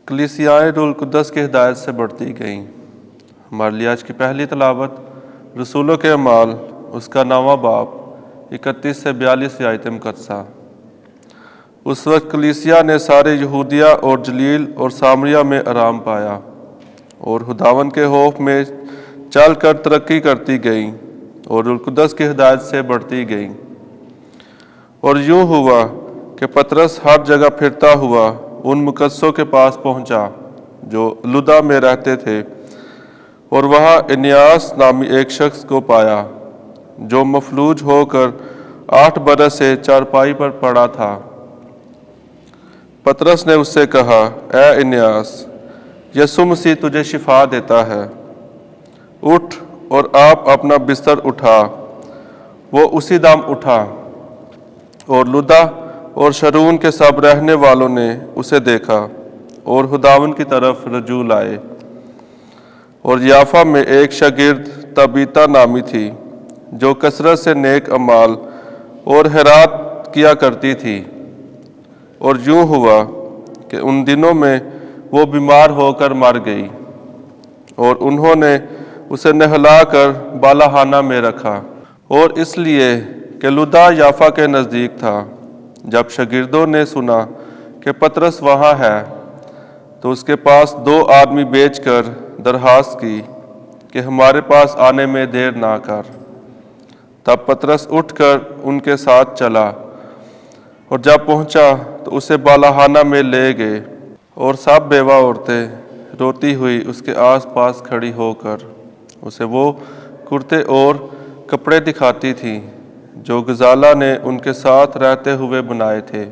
کلیسیائیں روح القدس کی ہدایت سے بڑھتی گئیں۔ ہمارے لیے آج کی پہلی تلاوت رسولوں کے اعمال اس کا 9واں باب 31 سے 42 آیت مقدسہ۔ اس وقت کلیسیا نے سارے یہودیہ اور جلیل اور سامریہ میں آرام پایا اور خداوند کے خوف میں چل کر ترقی کرتی گئیں اور روح القدس کی ہدایت سے بڑھتی گئیں۔ اور یوں ہوا کہ پطرس ہر جگہ پھرتا ہوا ان مقدسوں کے پاس پہنچا جو لدہ میں رہتے تھے، اور وہاں انیاس نامی ایک شخص کو پایا جو مفلوج ہو کر 8 برس سے چارپائی پر پڑا تھا۔ پطرس نے اس سے کہا، اے انیاس، یسوع مسیح تجھے شفا دیتا ہے، اٹھ اور آپ اپنا بستر اٹھا۔ وہ اسی دم اٹھا، اور لدہ اور شرون کے سب رہنے والوں نے اسے دیکھا اور خداوند کی طرف رجوع لائے۔ اور یافا میں ایک شاگرد طبیطہ نامی تھی جو کثرت سے نیک اعمال اور خیرات کیا کرتی تھی، اور یوں ہوا کہ ان دنوں میں وہ بیمار ہو کر مر گئی، اور انہوں نے اسے نہلا کر بالہانہ میں رکھا۔ اور اس لیے کہ لدہ یافا کے نزدیک تھا، جب شاگردوں نے سنا کہ پطرس وہاں ہے تو اس کے پاس 2 آدمی بھیج کر درخواست کی کہ ہمارے پاس آنے میں دیر نہ کر۔ تب پطرس اٹھ کر ان کے ساتھ چلا، اور جب پہنچا تو اسے بالہانہ میں لے گئے، اور سب بیوہ عورتیں روتی ہوئی اس کے آس پاس کھڑی ہو کر اسے وہ کرتے اور کپڑے دکھاتی تھیں جو غزالہ نے ان کے ساتھ رہتے ہوئے بنائے تھے۔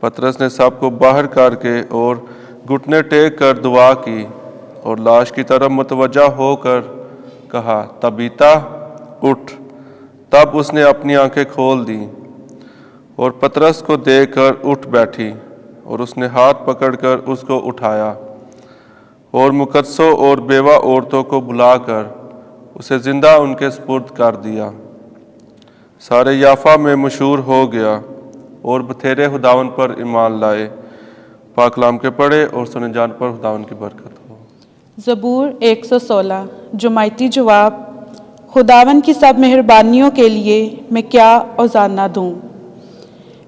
پطرس نے سب کو باہر کر کے اور گھٹنے ٹیک کر دعا کی اور لاش کی طرف متوجہ ہو کر کہا، طبیطہ اٹھ۔ تب اس نے اپنی آنکھیں کھول دیں اور پطرس کو دیکھ کر اٹھ بیٹھی، اور اس نے ہاتھ پکڑ کر اس کو اٹھایا اور مقدسوں اور بیوہ عورتوں کو بلا کر اسے زندہ ان کے سپرد کر دیا۔ سارے یافا میں مشہور ہو گیا اور بتھیرے خداوند پر ایمان لائے۔ پاک کلام کے پڑھے اور سنے جان پر خداوند کی برکت ہو۔ زبور 116۔ جماعتی جواب۔ خداوند کی سب مہربانیوں کے لیے میں کیا اوزانہ دوں؟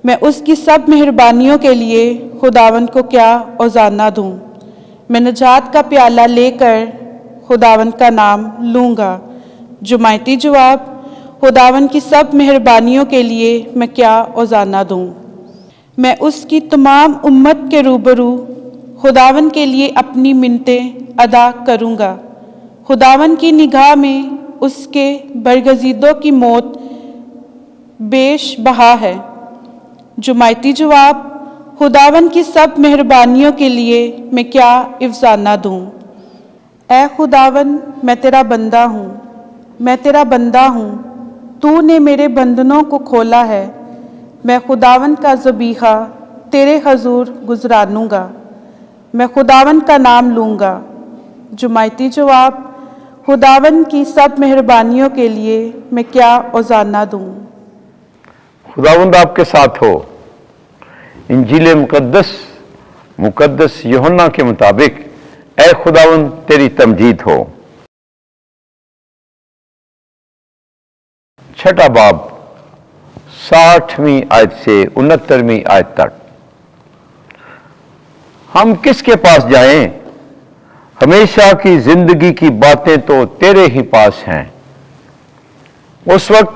میں اس کی سب مہربانیوں کے لیے خداوند کو کیا اوزانہ دوں؟ میں نجات کا پیالہ لے کر خداوند کا نام لوں گا۔ جماعتی جواب۔ خداوند کی سب مہربانیوں کے لیے میں کیا اوزانہ دوں؟ میں اس کی تمام امت کے روبرو خداوند کے لیے اپنی منتیں ادا کروں گا۔ خداوند کی نگاہ میں اس کے برگزیدوں کی موت بیش بہا ہے۔ جماعتی جواب۔ خداوند کی سب مہربانیوں کے لیے میں کیا افسانہ دوں؟ اے خداوند، میں تیرا بندہ ہوں، میں تیرا بندہ ہوں، تو نے میرے بندنوں کو کھولا ہے۔ میں خداوند کا ذبیحہ تیرے حضور گزرانوں گا، میں خداوند کا نام لوں گا۔ جماعتی جواب۔ خداوند کی سب مہربانیوں کے لیے میں کیا اوزانہ دوں؟ خداوند آپ کے ساتھ ہو۔ انجیل مقدس یوحنا کے مطابق اے خداوند تیری تمجید ہو۔ 6 باب 60ویں آیت سے 69ویں آیت تک۔ ہم کس کے پاس جائیں؟ ہمیشہ کی زندگی کی باتیں تو تیرے ہی پاس ہیں۔ اس وقت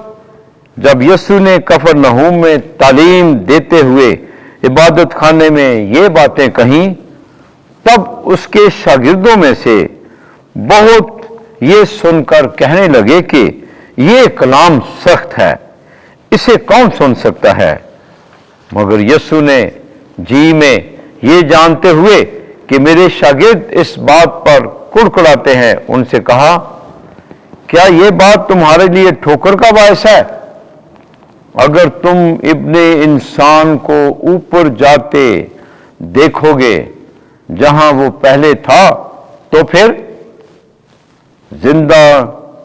جب یسوع نے کفرنہوم میں تعلیم دیتے ہوئے عبادت خانے میں یہ باتیں کہیں، تب اس کے شاگردوں میں سے بہت یہ سن کر کہنے لگے کہ یہ کلام سخت ہے، اسے کون سن سکتا ہے؟ مگر یسوع نے جی میں یہ جانتے ہوئے کہ میرے شاگرد اس بات پر کڑکڑاتے ہیں، ان سے کہا، کیا یہ بات تمہارے لیے ٹھوکر کا باعث ہے؟ اگر تم ابن انسان کو اوپر جاتے دیکھو گے جہاں وہ پہلے تھا، تو پھر زندہ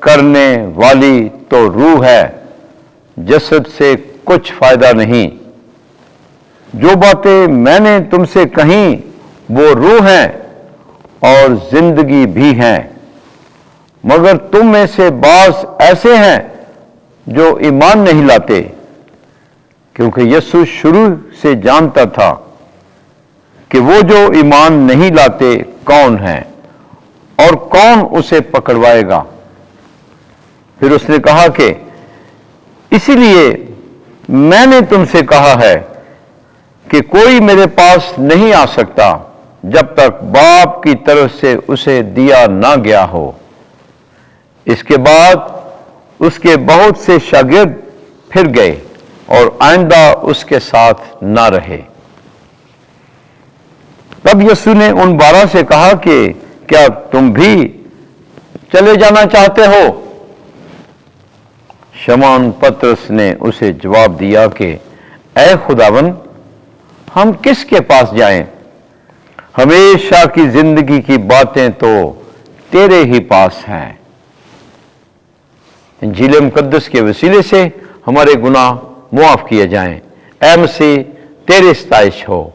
کرنے والی تو روح ہے، جسد سے کچھ فائدہ نہیں۔ جو باتیں میں نے تم سے کہیں وہ روح ہیں اور زندگی بھی ہیں، مگر تم میں سے بعض ایسے ہیں جو ایمان نہیں لاتے، کیونکہ یسوع شروع سے جانتا تھا کہ وہ جو ایمان نہیں لاتے کون ہیں اور کون اسے پکڑوائے گا۔ پھر اس نے کہا کہ اسی لیے میں نے تم سے کہا ہے کہ کوئی میرے پاس نہیں آ سکتا جب تک باپ کی طرف سے اسے دیا نہ گیا ہو۔ اس کے بعد اس کے بہت سے شاگرد پھر گئے اور آئندہ اس کے ساتھ نہ رہے۔ تب یسوع نے ان 12 سے کہا کہ کیا تم بھی چلے جانا چاہتے ہو؟ شمعون پطرس نے اسے جواب دیا کہ اے خداوند، ہم کس کے پاس جائیں؟ ہمیشہ کی زندگی کی باتیں تو تیرے ہی پاس ہیں۔ انجیل مقدس کے وسیلے سے ہمارے گناہ معاف کیے جائیں۔ اے مسیح، تیری ستائش ہو۔